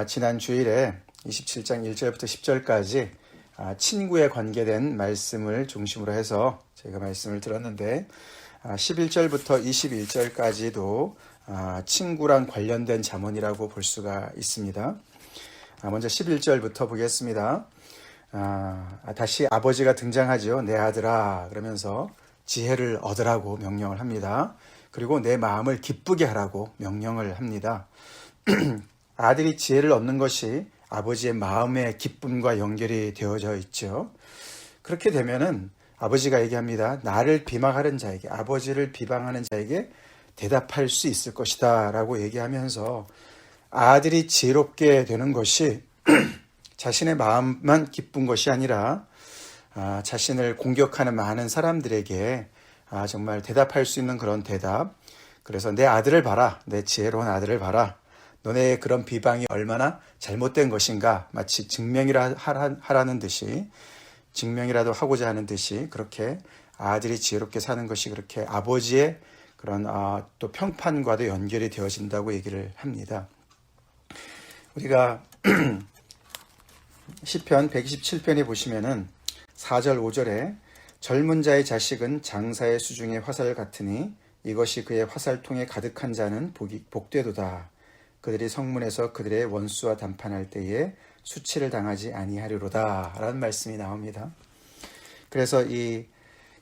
지난 주일에 27장 1절부터 10절까지 친구에 관계된 말씀을 중심으로 해서 제가 말씀을 들었는데 11절부터 21절까지도 친구랑 관련된 잠언이라고 볼 수가 있습니다. 먼저 11절부터 보겠습니다. 다시 아버지가 등장하죠. 내 아들아 그러면서 지혜를 얻으라고 명령을 합니다. 그리고 내 마음을 기쁘게 하라고 명령을 합니다. 아들이 지혜를 얻는 것이 아버지의 마음의 기쁨과 연결이 되어져 있죠. 그렇게 되면은 아버지가 얘기합니다. 나를 비방하는 자에게, 아버지를 비방하는 자에게 대답할 수 있을 것이다 라고 얘기하면서 아들이 지혜롭게 되는 것이 자신의 마음만 기쁜 것이 아니라 자신을 공격하는 많은 사람들에게 정말 대답할 수 있는 그런 대답. 그래서 내 아들을 봐라, 내 지혜로운 아들을 봐라. 너네의 그런 비방이 얼마나 잘못된 것인가, 마치 하라는 듯이, 증명이라도 하고자 하는 듯이 그렇게 아들이 지혜롭게 사는 것이 그렇게 아버지의 그런 또 평판과도 연결이 되어진다고 얘기를 합니다. 우리가 시편 127편에 보시면은 4절 5절에 젊은 자의 자식은 장사의 수중의 화살 같으니 이것이 그의 화살통에 가득한 자는 복되도다. 그들이 성문에서 그들의 원수와 담판할 때에 수치를 당하지 아니하리로다 라는 말씀이 나옵니다. 그래서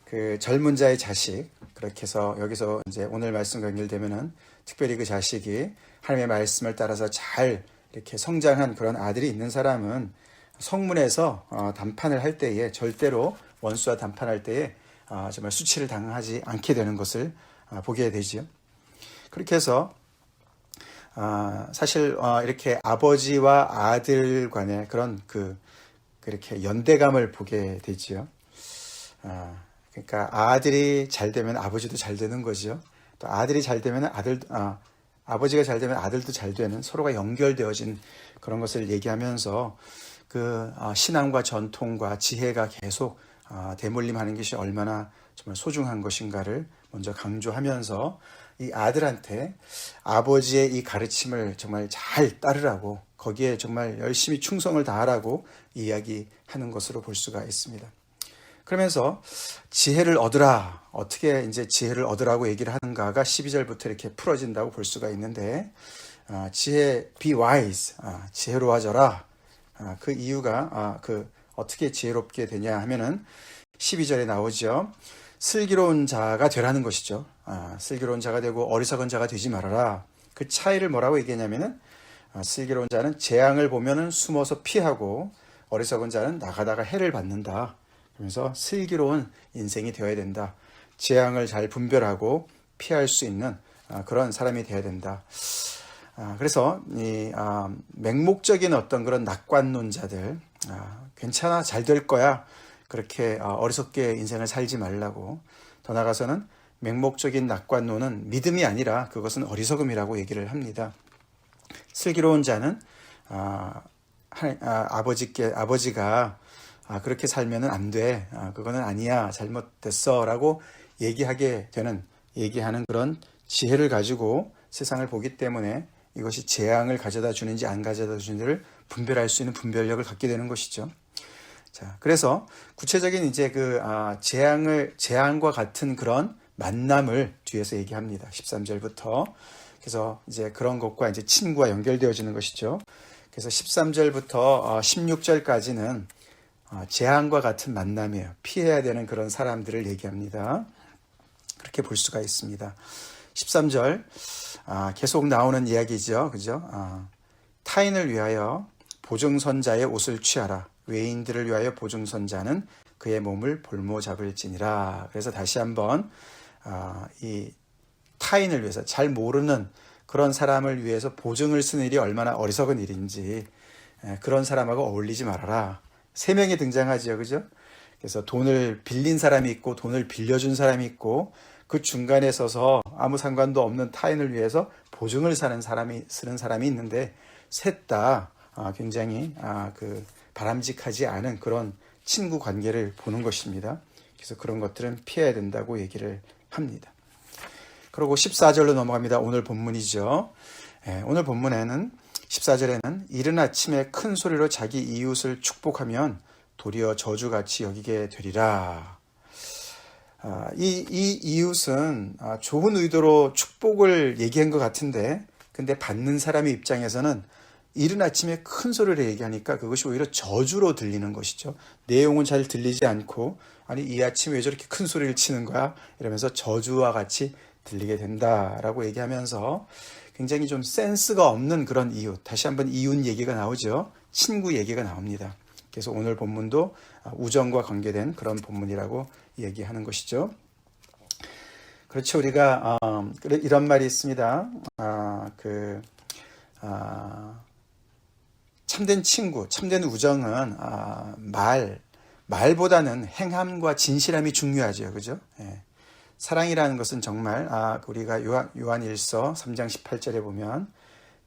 그 젊은 자의 자식, 그렇게 해서 여기서 이제 오늘 말씀과 연결되면은 특별히 그 자식이 하나님의 말씀을 따라서 잘 이렇게 성장한 그런 아들이 있는 사람은 성문에서 담판을 할 때에 절대로 원수와 담판할 때에 정말 수치를 당하지 않게 되는 것을 보게 되지요. 그렇게 해서 사실 이렇게 아버지와 아들 간의 그런 그렇게 연대감을 보게 되지요. 그러니까 아들이 잘 되면 아버지도 잘 되는 거죠. 또 아들이 잘 되면 아버지가 잘 되면 아들도 잘 되는, 서로가 연결되어진 그런 것을 얘기하면서 그 신앙과 전통과 지혜가 계속 대물림하는 것이 얼마나 정말 소중한 것인가를 먼저 강조하면서 이 아들한테 아버지의 이 가르침을 정말 잘 따르라고, 거기에 정말 열심히 충성을 다하라고 이야기하는 것으로 볼 수가 있습니다. 그러면서 지혜를 얻으라, 어떻게 이제 지혜를 얻으라고 얘기를 하는가가 12절부터 이렇게 풀어진다고 볼 수가 있는데, be wise, 지혜로워져라. 그 이유가 어떻게 지혜롭게 되냐 하면은 12절에 나오죠. 슬기로운 자가 되라는 것이죠. 슬기로운 자가 되고 어리석은 자가 되지 말아라. 그 차이를 뭐라고 얘기하냐면은 슬기로운 자는 재앙을 보면은 숨어서 피하고 어리석은 자는 나가다가 해를 받는다. 그러면서 슬기로운 인생이 되어야 된다. 재앙을 잘 분별하고 피할 수 있는 그런 사람이 되어야 된다. 그래서 이 맹목적인 어떤 그런 낙관론자들, 괜찮아, 잘 될 거야, 그렇게 어리석게 인생을 살지 말라고. 더 나아가서는 맹목적인 낙관론은 믿음이 아니라 그것은 어리석음이라고 얘기를 합니다. 슬기로운 자는 아버지가 그렇게 살면은 안 돼, 그거는 아니야, 잘못됐어 라고 얘기하는 그런 지혜를 가지고 세상을 보기 때문에 이것이 재앙을 가져다 주는지 안 가져다 주는지를 분별할 수 있는 분별력을 갖게 되는 것이죠. 자, 그래서 구체적인 이제 재앙과 같은 그런 만남을 뒤에서 얘기합니다. 13절부터. 그래서 이제 그런 것과 이제 친구와 연결되어지는 것이죠. 그래서 13절부터 16절까지는 재앙과 같은 만남이에요. 피해야 되는 그런 사람들을 얘기합니다. 그렇게 볼 수가 있습니다. 13절, 계속 나오는 이야기죠. 그죠? 타인을 위하여 보증선자의 옷을 취하라. 외인들을 위하여 보증선자는 그의 몸을 볼모 잡을지니라. 그래서 다시 한번 이 타인을 위해서, 잘 모르는 그런 사람을 위해서 보증을 쓰는 일이 얼마나 어리석은 일인지, 그런 사람하고 어울리지 말아라. 세 명이 등장하죠. 그죠? 그래서 돈을 빌린 사람이 있고 돈을 빌려준 사람이 있고 그 중간에 서서 아무 상관도 없는 타인을 위해서 보증을 쓰는 사람이 있는데, 셋 다 굉장히 바람직하지 않은 그런 친구 관계를 보는 것입니다. 그래서 그런 것들은 피해야 된다고 얘기를 합니다. 그리고 14절로 넘어갑니다. 오늘 본문이죠. 오늘 본문에는 14절에는 이른 아침에 큰 소리로 자기 이웃을 축복하면 도리어 저주같이 여기게 되리라. 이 이웃은 좋은 의도로 축복을 얘기한 것 같은데, 근데 받는 사람의 입장에서는 이른 아침에 큰 소리를 얘기하니까 그것이 오히려 저주로 들리는 것이죠. 내용은 잘 들리지 않고, 아니 이 아침에 왜 저렇게 큰 소리를 치는 거야? 이러면서 저주와 같이 들리게 된다라고 얘기하면서 굉장히 좀 센스가 없는 그런 이웃, 다시 한번 이웃 얘기가 나오죠. 친구 얘기가 나옵니다. 그래서 오늘 본문도 우정과 관계된 그런 본문이라고 얘기하는 것이죠. 그렇죠. 우리가 이런 말이 있습니다. 참된 친구, 참된 우정은 말보다는 행함과 진실함이 중요하죠. 그죠? 예. 사랑이라는 것은 정말 우리가 요한일서 3장 18절에 보면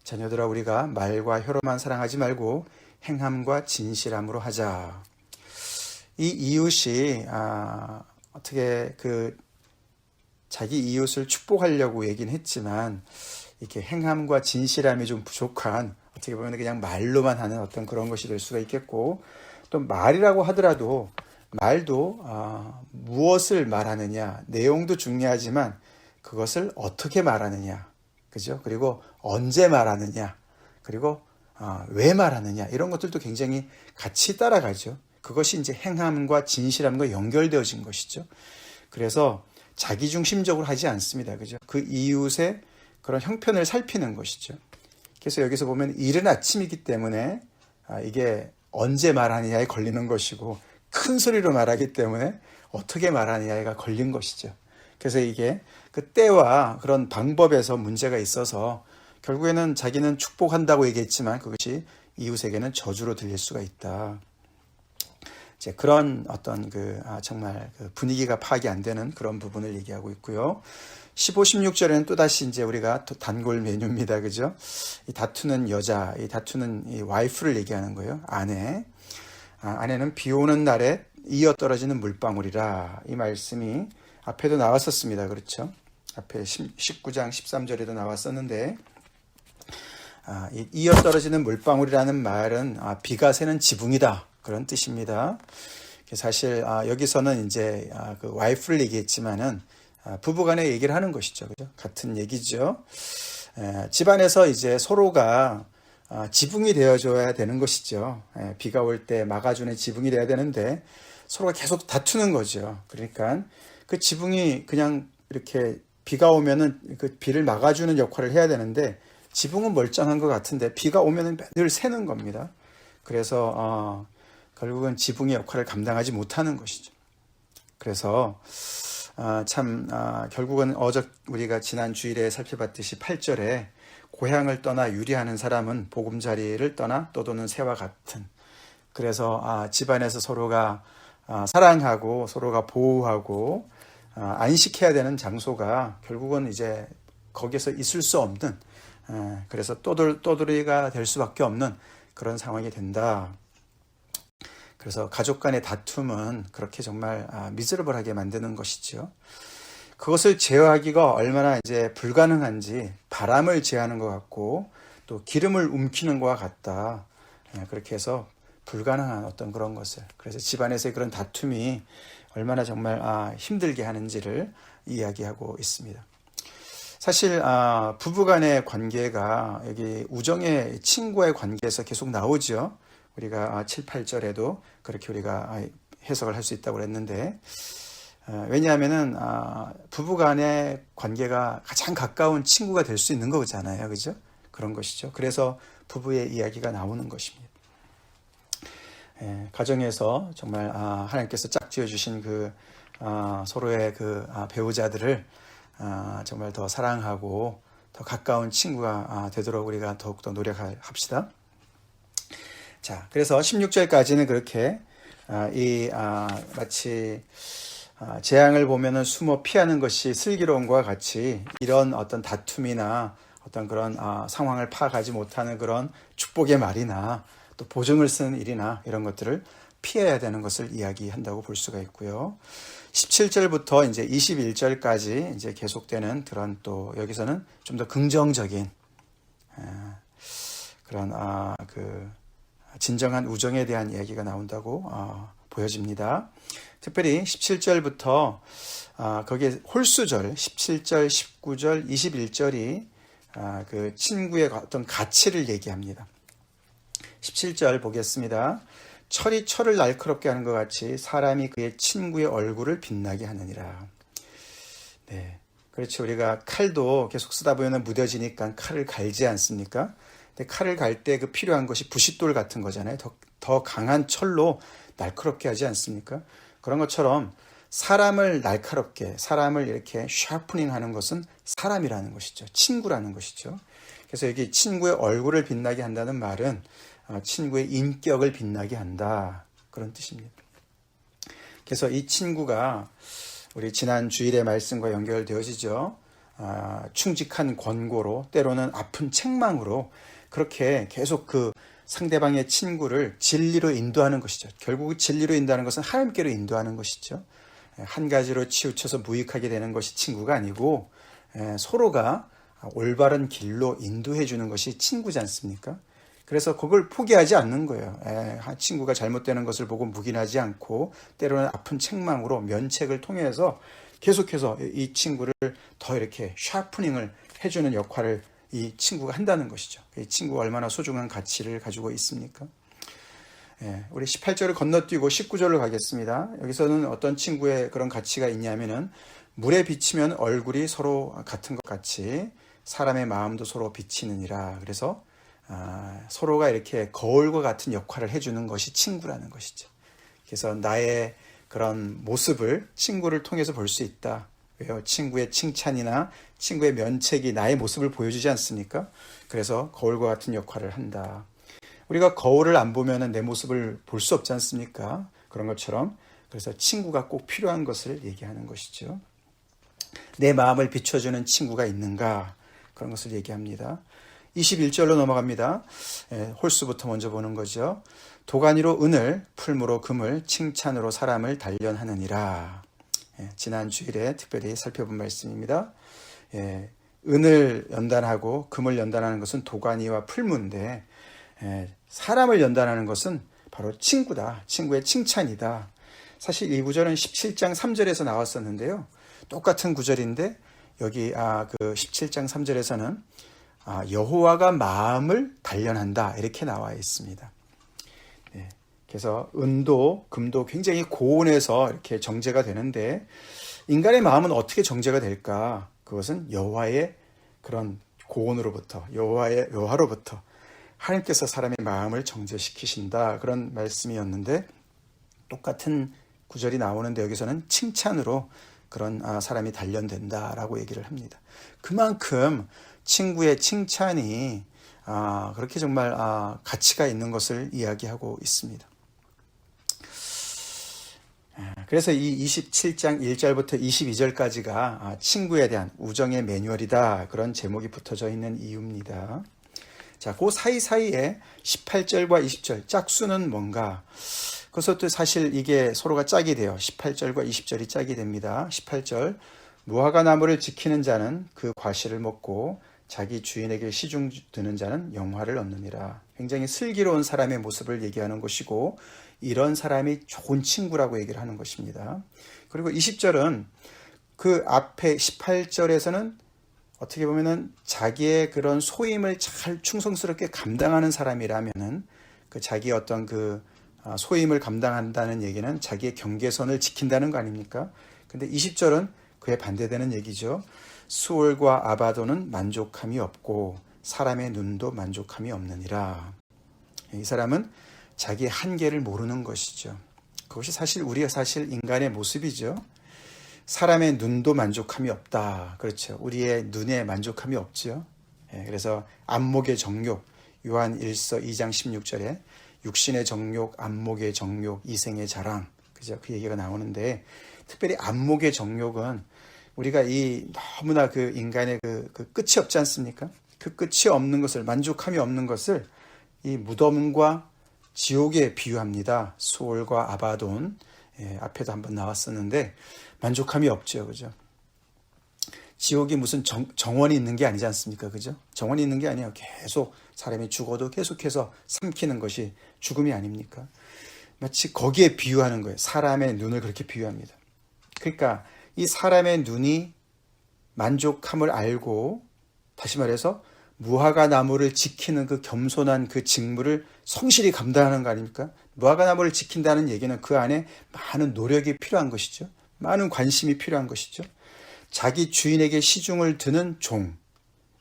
자녀들아 우리가 말과 혀로만 사랑하지 말고 행함과 진실함으로 하자. 이 이웃이 어떻게 자기 이웃을 축복하려고 얘기는 했지만 이렇게 행함과 진실함이 좀 부족한, 어떻게 보면 그냥 말로만 하는 어떤 그런 것이 될 수가 있겠고, 또 말이라고 하더라도 말도 무엇을 말하느냐, 내용도 중요하지만 그것을 어떻게 말하느냐, 그죠? 그리고 언제 말하느냐, 그리고 왜 말하느냐, 이런 것들도 굉장히 같이 따라가죠. 그것이 이제 행함과 진실함과 연결되어진 것이죠. 그래서 자기중심적으로 하지 않습니다. 그죠? 그 이웃의 그런 형편을 살피는 것이죠. 그래서 여기서 보면 이른 아침이기 때문에 이게 언제 말하느냐에 걸리는 것이고, 큰 소리로 말하기 때문에 어떻게 말하느냐가 걸린 것이죠. 그래서 이게 그 때와 그런 방법에서 문제가 있어서 결국에는 자기는 축복한다고 얘기했지만 그것이 이웃에게는 저주로 들릴 수가 있다. 이제 그런 어떤 정말 분위기가 파악이 안 되는 그런 부분을 얘기하고 있고요. 15, 16절에는 또다시 이제 우리가 단골 메뉴입니다. 그죠? 이 다투는 여자, 이 다투는 이 와이프를 얘기하는 거예요. 아내는 비 오는 날에 이어 떨어지는 물방울이라. 이 말씀이 앞에도 나왔었습니다. 그렇죠? 앞에 19장 13절에도 나왔었는데, 이어 떨어지는 물방울이라는 말은 비가 새는 지붕이다, 그런 뜻입니다. 사실 여기서는 이제 그 와이프를 얘기했지만은 부부간에 얘기를 하는 것이죠. 그죠? 같은 얘기죠. 집안에서 이제 서로가 지붕이 되어줘야 되는 것이죠. 비가 올 때 막아주는 지붕이 돼야 되는데 서로가 계속 다투는 거죠. 그러니까 그 지붕이 그냥 이렇게 비가 오면은 그 비를 막아주는 역할을 해야 되는데 지붕은 멀쩡한 것 같은데 비가 오면은 늘 새는 겁니다. 그래서 결국은 지붕의 역할을 감당하지 못하는 것이죠. 그래서 결국은 우리가 지난 주일에 살펴봤듯이 8절에 고향을 떠나 유리하는 사람은 보금자리를 떠나 떠도는 새와 같은, 그래서 집안에서 서로가 사랑하고 서로가 보호하고 안식해야 되는 장소가 결국은 이제 거기서 있을 수 없는, 그래서 떠돌이가 될 수밖에 없는 그런 상황이 된다. 그래서 가족 간의 다툼은 그렇게 정말 미저러블하게 만드는 것이죠. 그것을 제어하기가 얼마나 이제 불가능한지, 바람을 제어하는 것 같고 또 기름을 움키는 것과 같다. 그렇게 해서 불가능한 어떤 그런 것을, 그래서 집안에서의 그런 다툼이 얼마나 정말 힘들게 하는지를 이야기하고 있습니다. 사실 부부간의 관계가 여기 우정의 친구와의 관계에서 계속 나오죠. 우리가 7, 8절에도 그렇게 우리가 해석을 할 수 있다고 그랬는데, 왜냐하면은 부부간의 관계가 가장 가까운 친구가 될 수 있는 거잖아요, 그죠? 그런 것이죠. 그래서 부부의 이야기가 나오는 것입니다. 가정에서 정말 하나님께서 짝지어 주신 서로의 배우자들을 정말 더 사랑하고 더 가까운 친구가 되도록 우리가 더욱더 노력합시다. 자, 그래서 16절까지는 그렇게 마치 재앙을 보면은 숨어 피하는 것이 슬기로움과 같이 이런 어떤 다툼이나 어떤 그런 상황을 파악하지 못하는 그런 축복의 말이나 또 보증을 쓰는 일이나 이런 것들을 피해야 되는 것을 이야기한다고 볼 수가 있고요. 17절부터 이제 21절까지 이제 계속되는 그런, 또 여기서는 좀 더 긍정적인 그런 진정한 우정에 대한 이야기가 나온다고 보여집니다. 특별히 17절부터 거기에 홀수절 17절, 19절, 21절이 그 친구의 어떤 가치를 얘기합니다. 17절 보겠습니다. 철이 철을 날카롭게 하는 것 같이 사람이 그의 친구의 얼굴을 빛나게 하느니라. 네, 그렇죠. 우리가 칼도 계속 쓰다 보면 무뎌지니까 칼을 갈지 않습니까? 근데 칼을 갈 때 그 필요한 것이 부싯돌 같은 거잖아요. 더 강한 철로 날카롭게 하지 않습니까? 그런 것처럼 사람을 날카롭게, 사람을 이렇게 샤프닝 하는 것은 사람이라는 것이죠. 친구라는 것이죠. 그래서 여기 친구의 얼굴을 빛나게 한다는 말은 친구의 인격을 빛나게 한다, 그런 뜻입니다. 그래서 이 친구가 우리 지난 주일의 말씀과 연결되어지죠. 충직한 권고로, 때로는 아픈 책망으로 그렇게 계속 그 상대방의 친구를 진리로 인도하는 것이죠. 결국 진리로 인도하는 것은 하나님께로 인도하는 것이죠. 한 가지로 치우쳐서 무익하게 되는 것이 친구가 아니고 서로가 올바른 길로 인도해 주는 것이 친구지 않습니까? 그래서 그걸 포기하지 않는 거예요. 친구가 잘못되는 것을 보고 묵인하지 않고 때로는 아픈 책망으로 면책을 통해서 계속해서 이 친구를 더 이렇게 샤프닝을 해주는 역할을 이 친구가 한다는 것이죠. 이 친구가 얼마나 소중한 가치를 가지고 있습니까? 우리 18절을 건너뛰고 19절로 가겠습니다. 여기서는 어떤 친구의 그런 가치가 있냐면은 물에 비치면 얼굴이 서로 같은 것 같이 사람의 마음도 서로 비치느니라. 그래서 서로가 이렇게 거울과 같은 역할을 해주는 것이 친구라는 것이죠. 그래서 나의 그런 모습을 친구를 통해서 볼 수 있다. 왜요? 친구의 칭찬이나 친구의 면책이 나의 모습을 보여주지 않습니까? 그래서 거울과 같은 역할을 한다. 우리가 거울을 안 보면 내 모습을 볼 수 없지 않습니까? 그런 것처럼 그래서 친구가 꼭 필요한 것을 얘기하는 것이죠. 내 마음을 비춰주는 친구가 있는가? 그런 것을 얘기합니다. 21절로 넘어갑니다. 홀수부터 먼저 보는 거죠. 도가니로 은을, 풀무로 금을, 칭찬으로 사람을 단련하느니라. 지난 주일에 특별히 살펴본 말씀입니다. 은을 연단하고 금을 연단하는 것은 도가니와 풀무인데 사람을 연단하는 것은 바로 친구다. 친구의 칭찬이다. 사실 이 구절은 17장 3절에서 나왔었는데요. 똑같은 구절인데 여기 그 17장 3절에서는 여호와가 마음을 단련한다, 이렇게 나와 있습니다. 그래서 은도 금도 굉장히 고온에서 이렇게 정제가 되는데 인간의 마음은 어떻게 정제가 될까? 그것은 여호와의 그런 고온으로부터, 여호와로부터 하나님께서 사람의 마음을 정제시키신다, 그런 말씀이었는데 똑같은 구절이 나오는데 여기서는 칭찬으로 그런 사람이 단련된다라고 얘기를 합니다. 그만큼 친구의 칭찬이 그렇게 정말 가치가 있는 것을 이야기하고 있습니다. 그래서 이 27장 1절부터 22절까지가 친구에 대한 우정의 매뉴얼이다, 그런 제목이 붙어져 있는 이유입니다. 자, 그 사이사이에 18절과 20절 짝수는 뭔가? 그것도 사실 이게 서로가 짝이 돼요. 18절과 20절이 짝이 됩니다. 18절, 무화과 나무를 지키는 자는 그 과실을 먹고 자기 주인에게 시중 드는 자는 영화를 얻느니라. 굉장히 슬기로운 사람의 모습을 얘기하는 것이고 이런 사람이 좋은 친구라고 얘기를 하는 것입니다. 그리고 20절은 그 앞에 18절에서는 어떻게 보면은 자기의 그런 소임을 잘 충성스럽게 감당하는 사람이라면은 그 자기의 어떤 그 소임을 감당한다는 얘기는 자기의 경계선을 지킨다는 거 아닙니까? 근데 20절은 그에 반대되는 얘기죠. 수올과 아바도는 만족함이 없고 사람의 눈도 만족함이 없느니라. 이 사람은 자기의 한계를 모르는 것이죠. 그것이 사실 인간의 모습이죠. 사람의 눈도 만족함이 없다. 그렇죠. 우리의 눈에 만족함이 없죠. 그래서 안목의 정욕, 요한 1서 2장 16절에 육신의 정욕, 안목의 정욕, 이생의 자랑, 그죠? 그 얘기가 나오는데 특별히 안목의 정욕은 우리가 너무나 그 인간의 그 끝이 없지 않습니까? 그 끝이 없는 것을, 만족함이 없는 것을 이 무덤과 지옥에 비유합니다. 수올과 아바돈, 앞에도 한번 나왔었는데 만족함이 없죠, 그죠? 지옥이 무슨 정원이 있는 게 아니지 않습니까? 그죠? 정원이 있는 게 아니에요. 계속 사람이 죽어도 계속해서 삼키는 것이 죽음이 아닙니까? 마치 거기에 비유하는 거예요. 사람의 눈을 그렇게 비유합니다. 그러니까 이 사람의 눈이 만족함을 알고, 다시 말해서 무화과 나무를 지키는 그 겸손한 그 직무를 성실히 감당하는 거 아닙니까? 무화과 나무를 지킨다는 얘기는 그 안에 많은 노력이 필요한 것이죠. 많은 관심이 필요한 것이죠. 자기 주인에게 시중을 드는 종,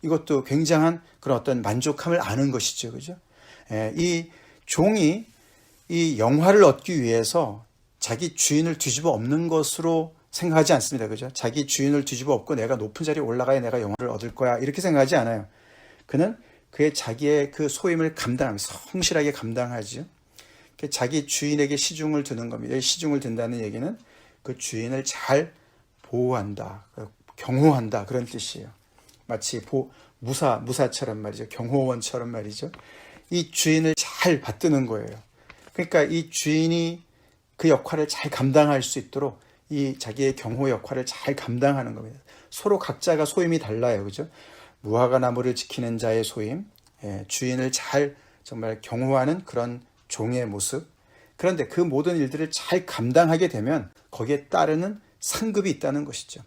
이것도 굉장한 그런 어떤 만족함을 아는 것이죠. 그죠? 이 종이 이 영화를 얻기 위해서 자기 주인을 뒤집어 엎는 것으로 생각하지 않습니다. 그죠? 자기 주인을 뒤집어 엎고 내가 높은 자리에 올라가야 내가 영화를 얻을 거야, 이렇게 생각하지 않아요. 그는 그의 자기의 그 소임을 성실하게 감당하죠. 자기 주인에게 시중을 두는 겁니다. 시중을 든다는 얘기는 그 주인을 잘 보호한다, 경호한다, 그런 뜻이에요. 마치 무사처럼 말이죠. 경호원처럼 말이죠. 이 주인을 잘 받드는 거예요. 그러니까 이 주인이 그 역할을 잘 감당할 수 있도록 이 자기의 경호 역할을 잘 감당하는 겁니다. 서로 각자가 소임이 달라요. 그죠? 무화과 나무를 지키는 자의 소임, 주인을 잘 정말 경호하는 그런 종의 모습. 그런데 그 모든 일들을 잘 감당하게 되면 거기에 따르는 상급이 있다는 것이죠.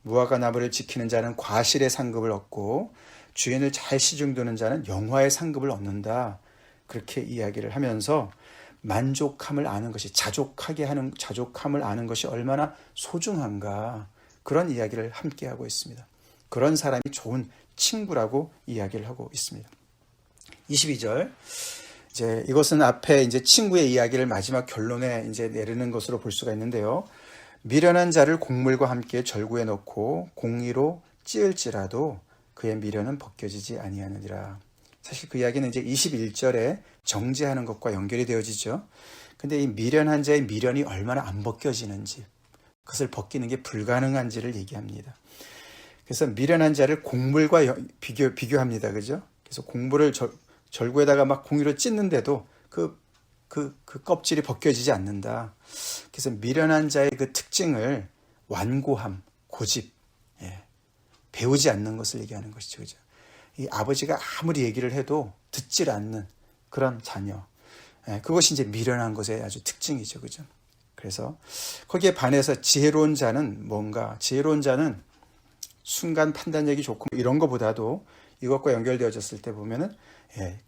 무화과 나무를 지키는 자는 과실의 상급을 얻고 주인을 잘 시중드는 자는 영화의 상급을 얻는다. 그렇게 이야기를 하면서 만족함을 아는 것이, 자족함을 아는 것이 얼마나 소중한가, 그런 이야기를 함께 하고 있습니다. 그런 사람이 좋은 친구라고 이야기를 하고 있습니다. 22절. 이제 이것은 앞에 이제 친구의 이야기를 마지막 결론에 이제 내리는 것으로 볼 수가 있는데요. 미련한 자를 곡물과 함께 절구에 넣고 공의로 찌을지라도 그의 미련은 벗겨지지 아니하느니라. 사실 그 이야기는 이제 21절에 정죄하는 것과 연결이 되어지죠. 근데 이 미련한 자의 미련이 얼마나 안 벗겨지는지, 그것을 벗기는 게 불가능한지를 얘기합니다. 그래서 미련한 자를 곡물과 비교합니다. 그죠? 그래서 곡물을 절구에다가 막 공의로 찢는데도 그 껍질이 벗겨지지 않는다. 그래서 미련한 자의 그 특징을 완고함, 고집, 배우지 않는 것을 얘기하는 것이죠. 그죠? 이 아버지가 아무리 얘기를 해도 듣질 않는 그런 자녀. 그것이 이제 미련한 것의 아주 특징이죠. 그죠? 그래서 거기에 반해서 지혜로운 자는 뭔가, 지혜로운 자는 순간 판단력이 좋고 이런 것보다도 이것과 연결되어졌을 때 보면은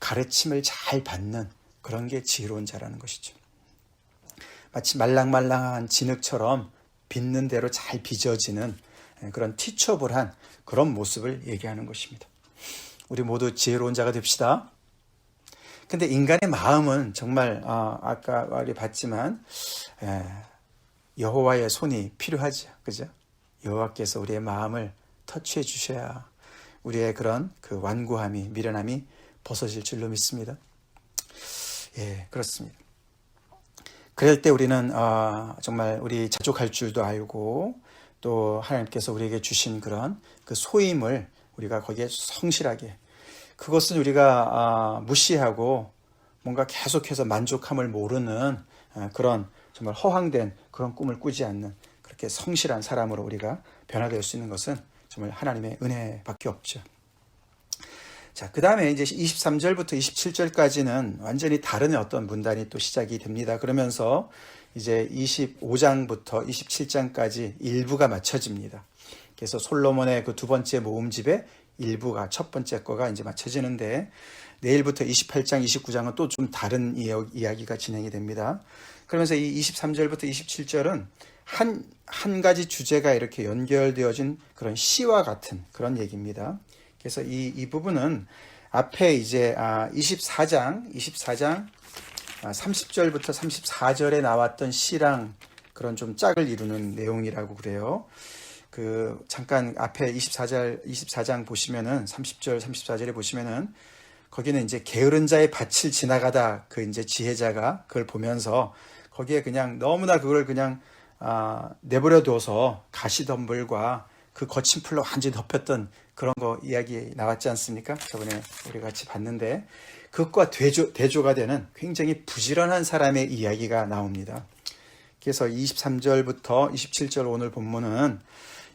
가르침을 잘 받는 그런 게 지혜로운 자라는 것이죠. 마치 말랑말랑한 진흙처럼 빚는 대로 잘 빚어지는 그런 티처블한 그런 모습을 얘기하는 것입니다. 우리 모두 지혜로운 자가 됩시다. 근데 인간의 마음은 정말 아까 우리 봤지만 여호와의 손이 필요하죠. 그죠? 여호와께서 우리의 마음을 터치해 주셔야 우리의 그런 그 완고함이, 미련함이 벗어질 줄로 믿습니다. 그렇습니다. 그럴 때 우리는 정말 우리 자족할 줄도 알고, 또 하나님께서 우리에게 주신 그런 그 소임을 우리가 거기에 성실하게, 그것은 우리가 무시하고 뭔가 계속해서 만족함을 모르는 그런 정말 허황된 그런 꿈을 꾸지 않는 그렇게 성실한 사람으로 우리가 변화될 수 있는 것은 정말 하나님의 은혜밖에 없죠. 자, 그 다음에 이제 23절부터 27절까지는 완전히 다른 어떤 문단이 또 시작이 됩니다. 그러면서 이제 25장부터 27장까지 일부가 맞춰집니다. 그래서 솔로몬의 그 두 번째 모음집의 일부가, 첫 번째 거가 이제 맞춰지는데, 내일부터 28장, 29장은 또 좀 다른 이야기가 진행이 됩니다. 그러면서 이 23절부터 27절은 한 가지 주제가 이렇게 연결되어진 그런 시와 같은 그런 얘기입니다. 그래서 이 부분은 앞에 이제 24장 30절부터 34절에 나왔던 시랑 그런 좀 짝을 이루는 내용이라고 그래요. 잠깐 앞에 24장 보시면은 30절, 34절에 보시면은 거기는 이제 게으른 자의 밭을 지나가다 그 이제 지혜자가 그걸 보면서 거기에 그냥 너무나 그걸 그냥 내버려둬서 가시덤불과 그 거친 풀로 완전히 덮였던 그런 거 이야기 나왔지 않습니까? 저번에 우리 같이 봤는데 그것과 대조가 되는 굉장히 부지런한 사람의 이야기가 나옵니다. 그래서 23절부터 27절 오늘 본문은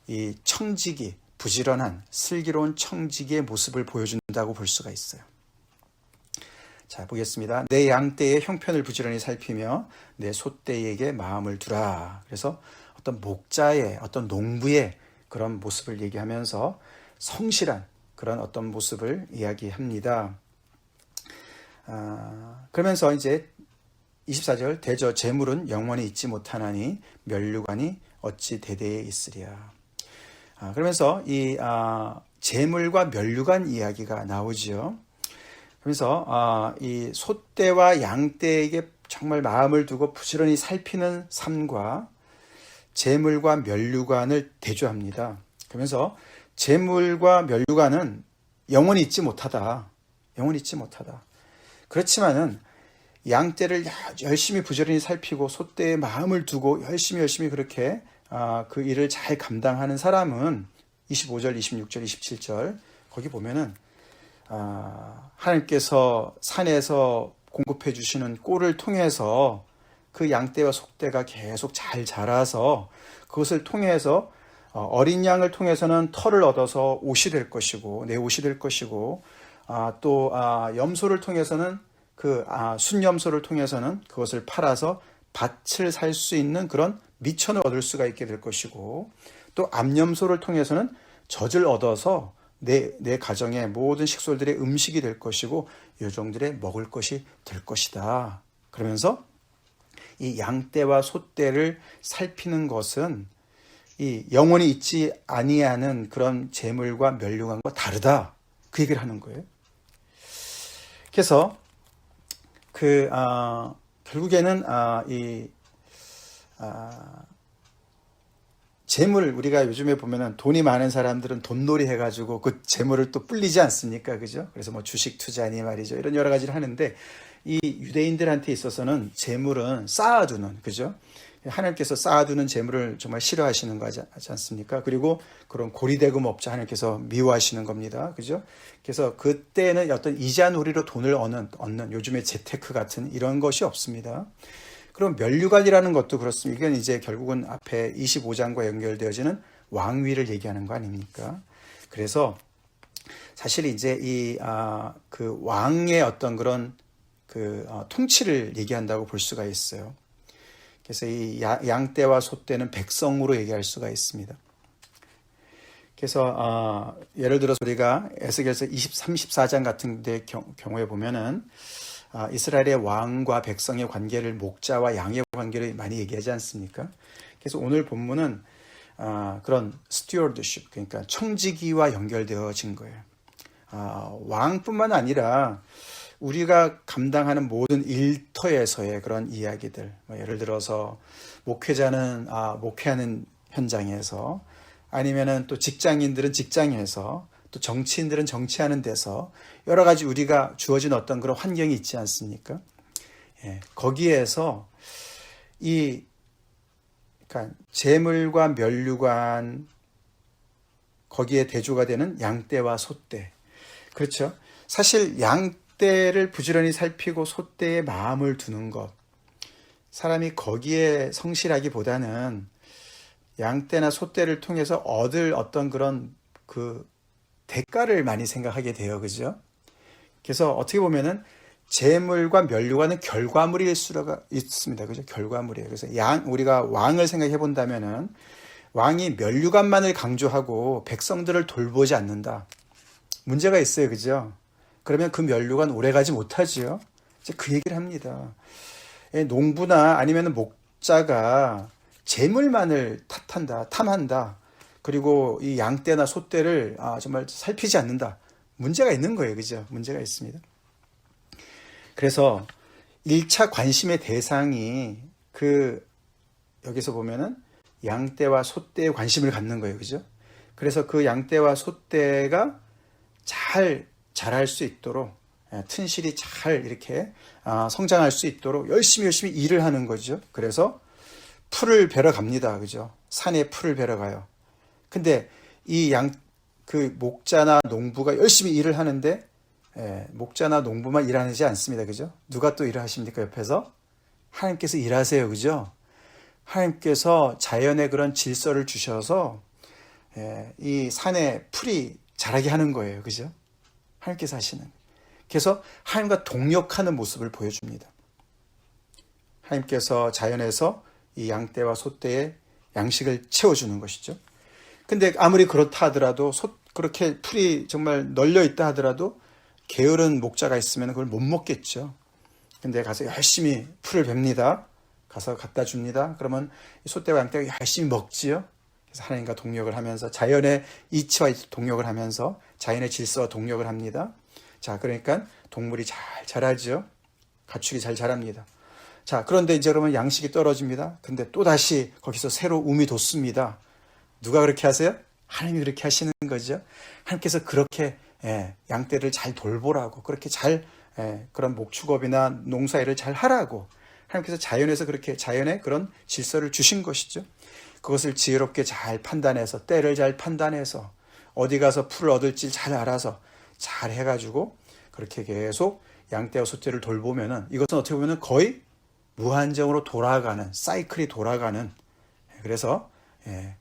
이 청지기, 부지런한 슬기로운 청지기의 모습을 보여준다고 볼 수가 있어요. 자, 보겠습니다. 내 양떼의 형편을 부지런히 살피며 내 소떼에게 마음을 두라. 그래서 어떤 목자의, 어떤 농부의 그런 모습을 얘기하면서 성실한 그런 어떤 모습을 이야기합니다. 그러면서 이제 24절, 대저 재물은 영원히 있지 못하나니 멸류관이 어찌 대대에 있으랴. 그러면서 이 재물과 멸류관 이야기가 나오지요. 그래서 이 소떼와 양떼에게 정말 마음을 두고 부지런히 살피는 삶과 재물과 멸류관을 대조합니다. 그러면서 재물과 멸류관은 영원히 있지 못하다. 영원히 있지 못하다. 그렇지만은 양떼를 열심히 부지런히 살피고 소떼에 마음을 두고 열심히 그렇게 그 일을 잘 감당하는 사람은 25절, 26절, 27절 거기 보면은 하나님께서 산에서 공급해 주시는 꼴을 통해서 그 양떼와 소떼가 계속 잘 자라서 그것을 통해서 어린 양을 통해서는 털을 얻어서 옷이 될 것이고 내 옷이 될 것이고 또 염소를 통해서는 그 순염소를 통해서는 그것을 팔아서 밭을 살 수 있는 그런 미천을 얻을 수가 있게 될 것이고 또 암염소를 통해서는 젖을 얻어서 내 가정의 모든 식솔들의 음식이 될 것이고 요종들의 먹을 것이 될 것이다. 그러면서 이 양떼와 소떼를 살피는 것은 이 영원히 있지 아니하는 그런 재물과 멸류관과 다르다. 그 얘기를 하는 거예요. 그래서 결국에는 재물, 우리가 요즘에 보면은 돈이 많은 사람들은 돈놀이 해가지고 그 재물을 또 불리지 않습니까? 그죠? 그래서 뭐 주식 투자니 말이죠. 이런 여러 가지를 하는데 이 유대인들한테 있어서는 재물은 쌓아두는, 그죠? 하나님께서 쌓아두는 재물을 정말 싫어하시는 거 하지 않습니까? 그리고 그런 고리대금 업자 하나님께서 미워하시는 겁니다. 그죠? 그래서 그때는 어떤 이자 놀이로 돈을 얻는 요즘의 재테크 같은 이런 것이 없습니다. 그럼 멸류관이라는 것도 그렇습니다. 이건 이제 결국은 앞에 25장과 연결되어지는 왕위를 얘기하는 거 아닙니까? 그래서 사실 이제 그 왕의 어떤 그런 통치를 얘기한다고 볼 수가 있어요. 그래서 이 양떼와 소떼는 백성으로 얘기할 수가 있습니다. 그래서 예를 들어서 우리가 에스겔서 34장 같은 데 경우에 보면은 이스라엘의 왕과 백성의 관계를 목자와 양의 관계를 많이 얘기하지 않습니까? 그래서 오늘 본문은 그런 stewardship, 그러니까 청지기와 연결되어진 거예요. 왕뿐만 아니라 우리가 감당하는 모든 일터에서의 그런 이야기들, 예를 들어서 목회자는 목회하는 현장에서, 아니면은 또 직장인들은 직장에서, 또 정치인들은 정치하는 데서 여러 가지 우리가 주어진 어떤 그런 환경이 있지 않습니까? 예, 거기에서 그러니까 재물과 멸류관, 거기에 대조가 되는 양떼와 소떼. 그렇죠? 사실 양떼를 부지런히 살피고 소떼의 마음을 두는 것, 사람이 거기에 성실하기보다는 양떼나 소떼를 통해서 얻을 어떤 그런 대가를 많이 생각하게 돼요. 그죠? 그래서 어떻게 보면은 재물과 멸류관은 결과물일 수가 있습니다. 그죠? 결과물이에요. 그래서 우리가 왕을 생각해 본다면은 왕이 멸류관만을 강조하고 백성들을 돌보지 않는다. 문제가 있어요. 그죠? 그러면 그 멸류관 오래가지 못하지요. 이제 그 얘기를 합니다. 농부나 아니면 목자가 재물만을 탐한다. 그리고 이 양떼나 소떼를 정말 살피지 않는다. 문제가 있는 거예요. 그죠? 문제가 있습니다. 그래서 1차 관심의 대상이 여기서 보면은 양떼와 소떼에 관심을 갖는 거예요. 그죠? 그래서 그 양떼와 소떼가 잘 자랄 수 있도록, 튼실히 잘 이렇게 성장할 수 있도록 열심히 일을 하는 거죠. 그래서 풀을 베러 갑니다. 그죠? 산에 풀을 베러 가요. 근데 목자나 농부가 열심히 일을 하는데, 목자나 농부만 일하지 않습니다. 그죠? 누가 또 일을 하십니까? 옆에서? 하나님께서 일하세요. 그죠? 하나님께서 자연의 그런 질서를 주셔서, 이 산에 풀이 자라게 하는 거예요. 그죠? 하나님께서 하시는. 그래서 하나님과 동역하는 모습을 보여줍니다. 하나님께서 자연에서 이 양떼와 소떼의 양식을 채워주는 것이죠. 근데 아무리 그렇다 하더라도 그렇게 풀이 정말 널려 있다 하더라도 게으른 목자가 있으면 그걸 못 먹겠죠. 근데 가서 열심히 풀을 뱁니다. 가서 갖다 줍니다. 그러면 소떼와 양떼가 열심히 먹지요. 그래서 하나님과 동역을 하면서 자연의 이치와 동역을 하면서 자연의 질서와 동역을 합니다. 자, 그러니까 동물이 잘 자라죠. 가축이 잘 자랍니다. 자, 그런데 이제 그러면 양식이 떨어집니다. 근데 또다시 거기서 새로 움이 돋습니다. 누가 그렇게 하세요? 하나님이 그렇게 하시는 거죠. 하나님께서 그렇게 양떼를 잘 돌보라고, 그렇게 잘 그런 목축업이나 농사일을 잘 하라고 하나님께서 자연에서 그렇게 자연의 그런 질서를 주신 것이죠. 그것을 지혜롭게 잘 판단해서, 때를 잘 판단해서, 어디 가서 풀을 얻을지 잘 알아서 잘 해가지고 그렇게 계속 양떼와 소떼를 돌보면은 이것은 어떻게 보면 거의 무한정으로 돌아가는, 사이클이 돌아가는, 그래서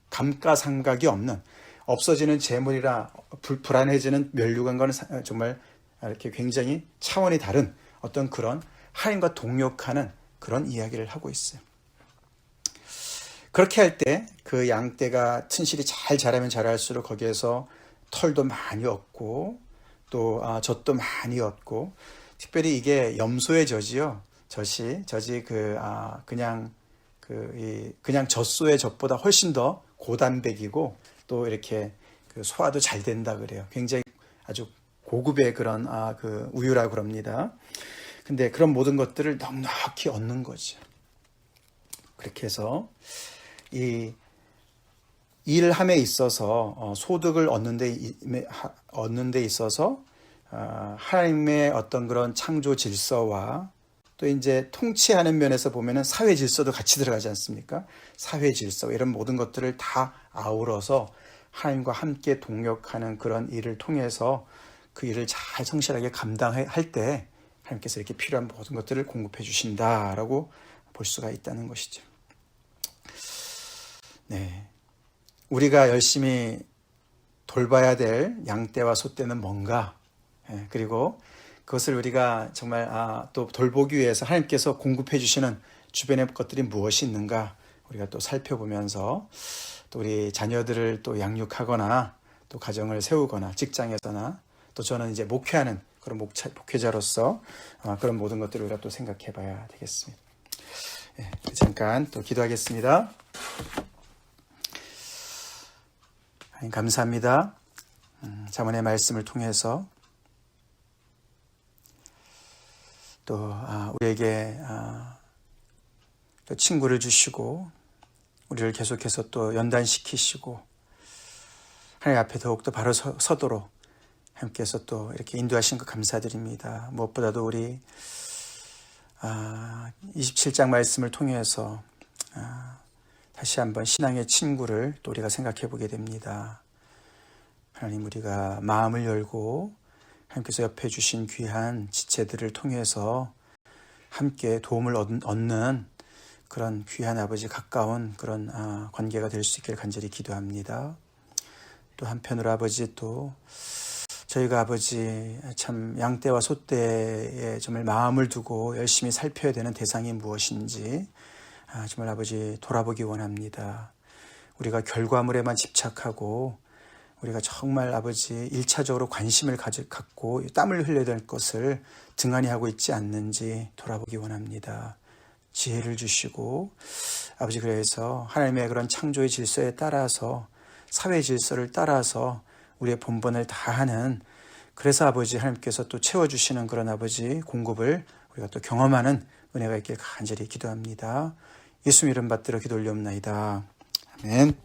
감가상각이 없는, 없어지는 재물이라 불안해지는 멸류관과는 정말 이렇게 굉장히 차원이 다른 어떤 그런 하나님과 동역하는 그런 이야기를 하고 있어요. 그렇게 할 때 그 양떼가 튼실히 잘 자라면 자랄수록 거기에서 털도 많이 얻고 또 젖도 많이 얻고, 특별히 이게 염소의 젖이요. 젖이 그냥 젖소의 젖보다 훨씬 더 고단백이고 또 이렇게 그 소화도 잘 된다 그래요. 굉장히 아주 고급의 그런 그 우유라고 그럽니다. 근데 그런 모든 것들을 넉넉히 얻는 거죠. 그렇게 해서 이 일함에 있어서 소득을 얻는 데 있어서 하나님의 어떤 그런 창조 질서와 또 이제 통치하는 면에서 보면은 사회 질서도 같이 들어가지 않습니까? 사회 질서 이런 모든 것들을 다 아우러서 하나님과 함께 동역하는 그런 일을 통해서 그 일을 잘 성실하게 감당할 때 하나님께서 이렇게 필요한 모든 것들을 공급해 주신다라고 볼 수가 있다는 것이죠. 네, 우리가 열심히 돌봐야 될 양떼와 소떼는 뭔가, 그리고 그것을 우리가 정말 또 돌보기 위해서 하나님께서 공급해 주시는 주변의 것들이 무엇이 있는가 우리가 또 살펴보면서 또 우리 자녀들을 또 양육하거나 또 가정을 세우거나 직장에서나 또 저는 이제 목회하는 그런 목회자로서 그런 모든 것들을 우리가 또 생각해 봐야 되겠습니다. 잠깐 또 기도하겠습니다. 하나님 감사합니다. 자문의 말씀을 통해서 또 우리에게 또 친구를 주시고 우리를 계속해서 또 연단시키시고 하나님 앞에 더욱더 바로 서도록 하나님께서 또 이렇게 인도하신 것 감사드립니다. 무엇보다도 우리 27장 말씀을 통해서 다시 한번 신앙의 친구를 또 우리가 생각해 보게 됩니다. 하나님, 우리가 마음을 열고 하나님께서 옆에 주신 귀한 지체들을 통해서 함께 도움을 얻는 그런 귀한 아버지 가까운 그런 관계가 될 수 있기를 간절히 기도합니다. 또 한편으로 아버지, 또 저희가 아버지 참 양떼와 소떼에 정말 마음을 두고 열심히 살펴야 되는 대상이 무엇인지 정말 아버지 돌아보기 원합니다. 우리가 결과물에만 집착하고 우리가 정말 아버지 1차적으로 관심을 갖고 땀을 흘려야 될 것을 등한히 하고 있지 않는지 돌아보기 원합니다. 지혜를 주시고 아버지, 그래서 하나님의 그런 창조의 질서에 따라서 사회 질서를 따라서 우리의 본분을 다하는, 그래서 아버지 하나님께서 또 채워주시는 그런 아버지 공급을 우리가 또 경험하는 은혜가 있길 간절히 기도합니다. 예수 이름 받들어 기도 올리옵나이다. 아멘.